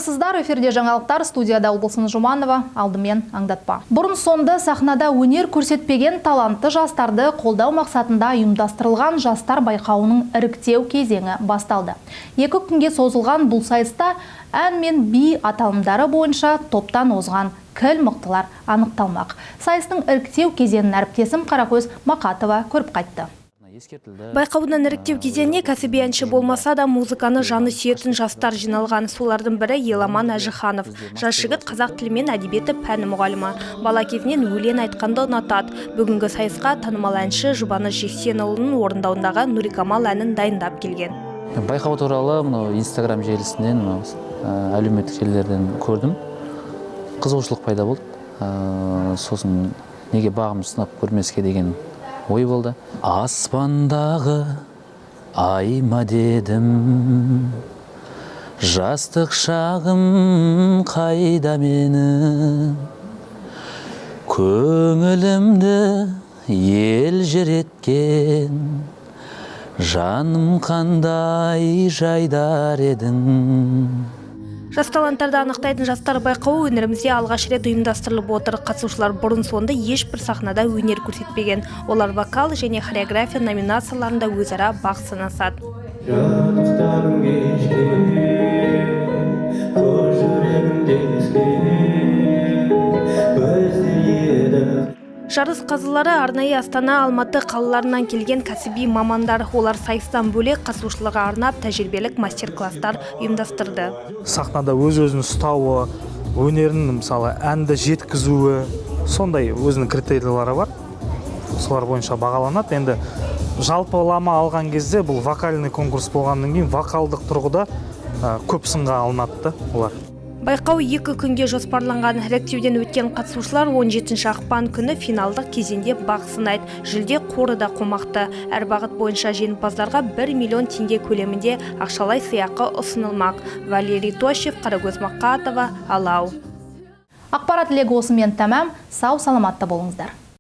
Армысыздар, эфирде жаңалықтар, студияда Олболсын Жуманова, алдымен аңдатпа. Бұрын сонды сахнада өнер көрсетпеген талантты жастарды қолдау мақсатында ұйымдастырылған жастар байқауының іріктеу кезеңі басталды. 2 күнге созылған бұл сайыста ән мен би аталымдары бойынша топтан озған кіл мықтылар анықталмақ. Сайыстың іріктеу кезеңін әріптесім Қаракөз Мақатова көріп қайтты. Байқаудан іріктеу кезеңіне кәсіби әнші болмаса да музыканы жаны сүйетін жастар жиналған. Солардың бірі Еламан Әжіханов. Жас жігіт қазақ тілі мен әдебиеті пәні мұғалімі. Бала кезінен өлең айтқанды ұнатады. Бүгінгі сайысқа танымал әнші Жұбаныш Жексенұлының орындауындағы Нурикамал әнін дайындап келген. Байқау туралы Instagram желісінен, әлеуметтік желілерден көрдім. Қызығушылық пайда болды. Сосын неге бағым сынап көрмеске деген ой болды. Аспандағы айма дедім, жастық шағым қайда мені, көңілімді ел жереткен, жаным қандай жайдар едің. Жас таланттарды анықтайтын жастар байқауы өңірімізде алғаш рет ұйымдастырылып отыр. Қатысушылар бұрын сонды ешбір сахнада өнер көрсетпеген. Олар вокал және хореография номинацияларында өзара бақ сынасады. Жарыс қазылары арнайы Астана, Алматы қалаларынан келген кәсіби мамандар. Олар сайыстан бөлек қатысушыларға арнап тәжірибелік мастер-класстар ұйымдастырды. Сахнада өз-өзін ұстауы, өнерін, мысалы, әнді жеткізуі, сондай өзінің критериялары бар. Солар бойынша бағаланады. Енді жалпылама алған кезде бұл вокальный конкурс болғаннан кейін вокалдық тұрғыда көп сынға алынады олар. Байқау 2 күнге жоспарланған. Іріктеуден өткен қатысушылар 17 ақпан күні финалдық кезеңде бақ сынайды. Жүлде қоры да қомақты. Әр бағыт бойынша жеңімпаздарға 1 миллион теңге көлемінде ақшалай сыйақы ұсынылмақ. Валерий Тощев, Қаракөз Мақатова, Алау. Ақпарат легі осымен тәмам. Сау саламатта болыңыздар.